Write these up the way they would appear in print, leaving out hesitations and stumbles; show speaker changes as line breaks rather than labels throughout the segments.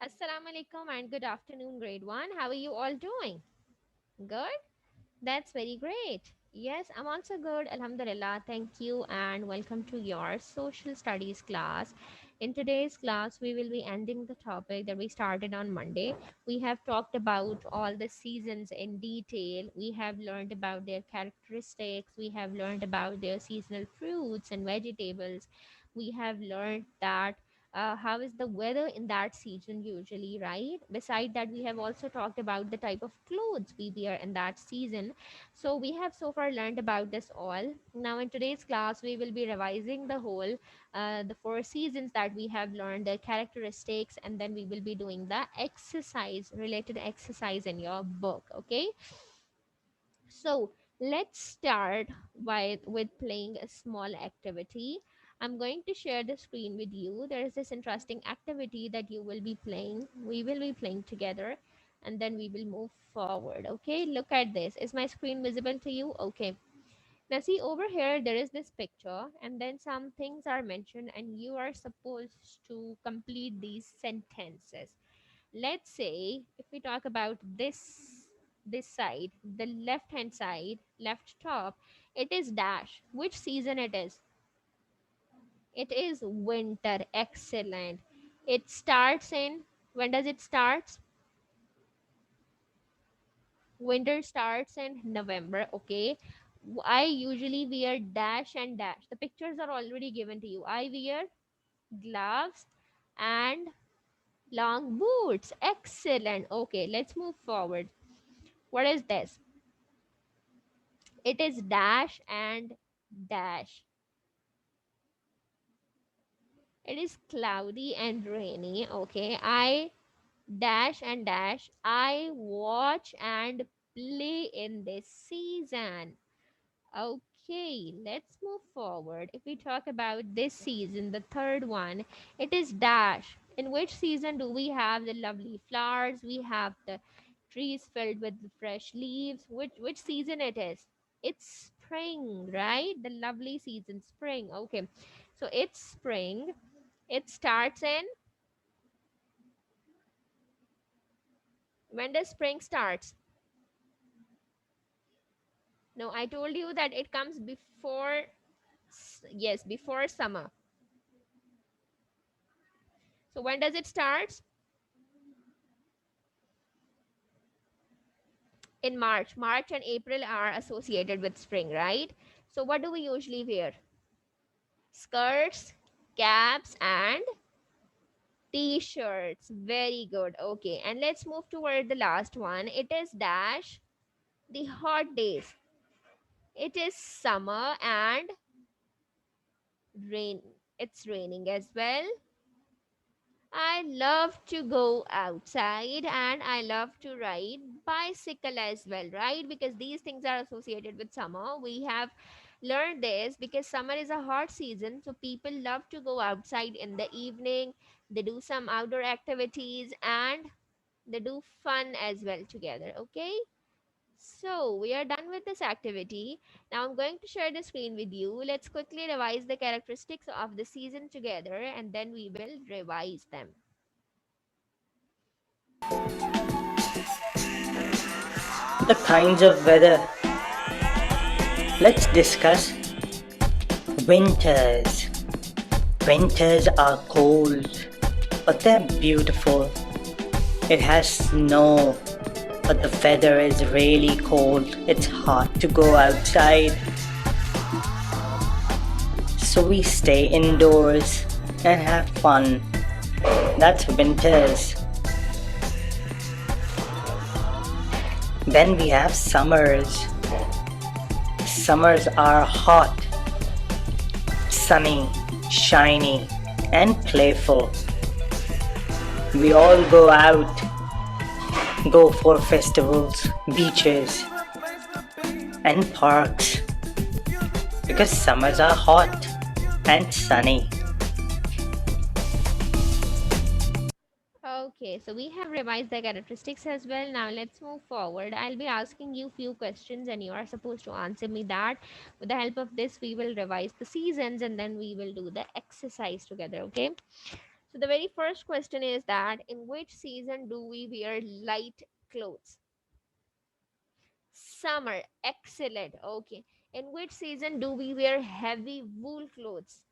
Assalamu alaikum and good afternoon, grade 1. How are you all doing? Good? That's very great. Yes, I'm also good. Alhamdulillah. Thank you and welcome to your social studies class. In today's class, we will be ending the topic that we started on Monday. We have talked about all the seasons in detail. We have learned about their characteristics. We have learned about their seasonal fruits and vegetables. We have learned that how is the weather in that season usually, right? Beside that, we have also talked about the type of clothes we wear in that season. So we have so far learned about this all. Now in today's class, we will be revising the four seasons that we have learned, the characteristics, and then we will be doing the exercise, related exercise in your book. Okay. So let's start with playing a small activity. I'm going to share the screen with you. There is this interesting activity that you will be playing. We will be playing together and then we will move forward. Okay, look at this. Is my screen visible to you? Okay. Now, see over here, there is this picture, and then some things are mentioned, and you are supposed to complete these sentences. Let's say if we talk about this side, the left hand side, left top, it is dash. Which season it is? It is winter. Excellent. It starts in, when does it start? Winter starts in November. Okay. I usually wear dash and dash. The pictures are already given to you. I wear gloves and long boots. Excellent. Okay, let's move forward. What is this? It is dash and dash. It is cloudy and rainy. Okay, I dash and dash. I watch and play in this season. Okay, let's move forward. If we talk about this season, the third one, it is dash. In which season do we have the lovely flowers? We have the trees filled with the fresh leaves. Which season it is? It's spring, right? The lovely season, spring. Okay, so it's spring. It starts in, when does spring starts? No, I told you that it comes before. Yes, before summer. So when does it start? In March. March and April are associated with spring, right? So what do we usually wear? Skirts, caps, and t-shirts. Very good. Okay, and let's move toward the last one. It is dash, the hot days. It is summer and rain. It's raining as well. I love to go outside and I love to ride bicycle as well, right? Because these things are associated with summer. We have learned this because summer is a hot season, so people love to go outside in the evening. They do some outdoor activities and they do fun as well together, okay? So we are done with this activity. Now I'm going to share the screen with you. Let's quickly revise the characteristics of the season together and then we will revise them.
The kinds of weather. Let's discuss winters. Winters are cold, but they're beautiful. It has snow, but the weather is really cold. It's hard to go outside. So we stay indoors and have fun. That's winters. Then we have summers. Summers are hot, sunny, shiny, and playful. We all go out, go for festivals, beaches, and parks because summers are hot and sunny.
Okay, so we have revised the characteristics as well. Now let's move forward. I'll be asking you few questions and you are supposed to answer me that. With the help of this, we will revise the seasons and then we will do the exercise together, okay? So the very first question is that in which season do we wear light clothes? Summer. Excellent. Okay. In which season do we wear heavy wool clothes?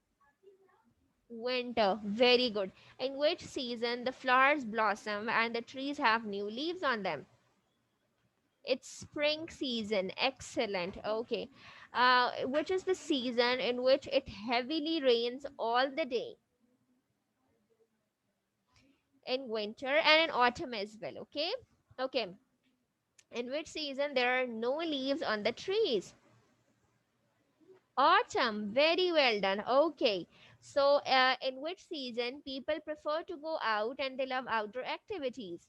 Winter. Very good. In which season the flowers blossom and the trees have new leaves on them? It's spring season. Excellent. Okay. Which is the season in which it heavily rains all the day? In winter and in autumn as well. Okay. Okay. In which season there are no leaves on the trees? Autumn. Very well done. Okay. So, in which season people prefer to go out and they love outdoor activities?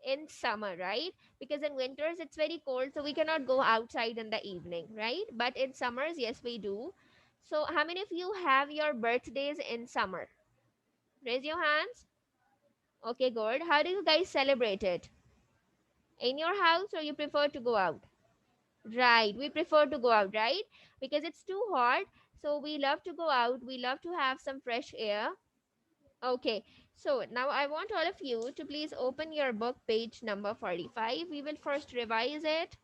In summer, right? Because in winters it's very cold, so we cannot go outside in the evening, right? But in summers, yes, we do. So, how many of you have your birthdays in summer? Raise your hands. Okay, good. How do you guys celebrate it? In your house or you prefer to go out? Right, we prefer to go out, right? Because it's too hot. So we love to go out. We love to have some fresh air. Okay, so now I want all of you to please open your book, page number 45. We will first revise it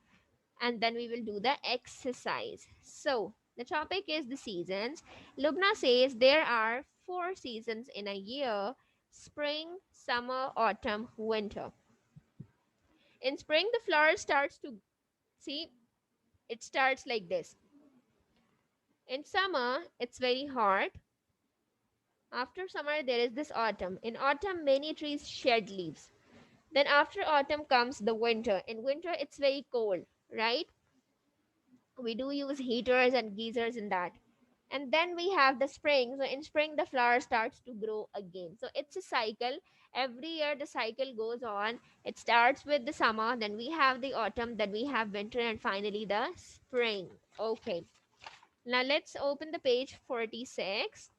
and then we will do the exercise. So the topic is the seasons. Lubna says there are four seasons in a year: spring, summer, autumn, winter. In spring, the flower starts to see, it starts like this. In summer, it's very hot. After summer, there is this autumn. In autumn, many trees shed leaves. Then after autumn comes the winter. In winter, it's very cold, right? We do use heaters and geysers in that. And then we have the spring. So in spring, the flower starts to grow again. So it's a cycle. Every year, the cycle goes on. It starts with the summer, then we have the autumn, then we have winter, and finally the spring. Okay. Now let's open the page 46.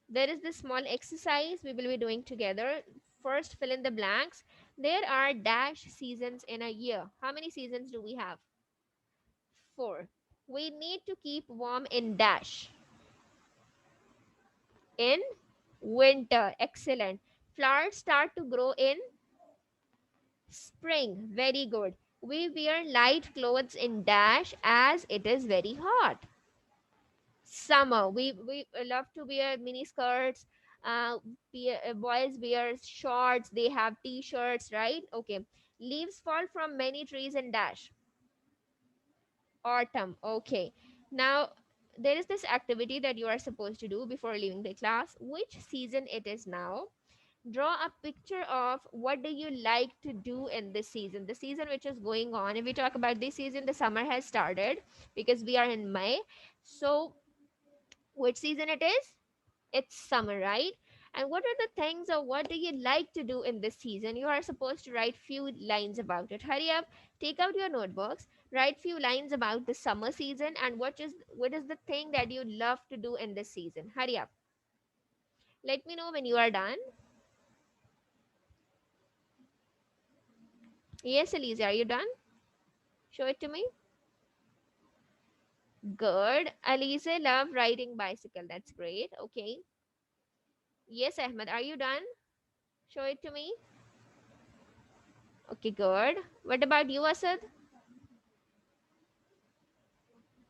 There is this small exercise we will be doing together. First, fill in the blanks. There are dash seasons in a year. How many seasons do we have? Four. We need to keep warm in dash. In winter. Excellent. Flowers start to grow in spring. Very good. We wear light clothes in dash as it is very hot. Summer, we love to wear mini skirts. Boys wear shorts, they have t-shirts, right? Okay. Leaves fall from many trees in dash. Autumn. Okay. Now there is this activity that you are supposed to do before leaving the class. Which season it is now? Draw a picture of what do you like to do in this season, the season which is going on. If we talk about this season, the summer has started because we are in May. So which season it is? It's summer, right? And what are the things or what do you like to do in this season? You are supposed to write few lines about it. Hurry up, take out your notebooks, write few lines about the summer season and what is the thing that you love to do in this season. Hurry up. Let me know when you are done. Yes, Elise, are you done? Show it to me. Good. Elise love riding bicycle. That's great. Okay. Yes, Ahmed, are you done? Show it to me. Okay, good. What about you, Asad?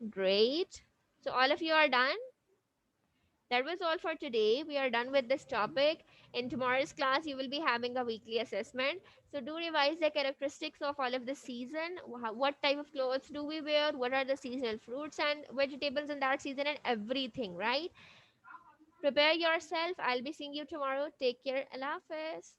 Great. So all of you are done? That was all for today. We are done with this topic. In tomorrow's class, you will be having a weekly assessment. So do revise the characteristics of all of the season. What type of clothes do we wear? What are the seasonal fruits and vegetables in that season and everything, right? Prepare yourself. I'll be seeing you tomorrow. Take care. Allah Hafiz.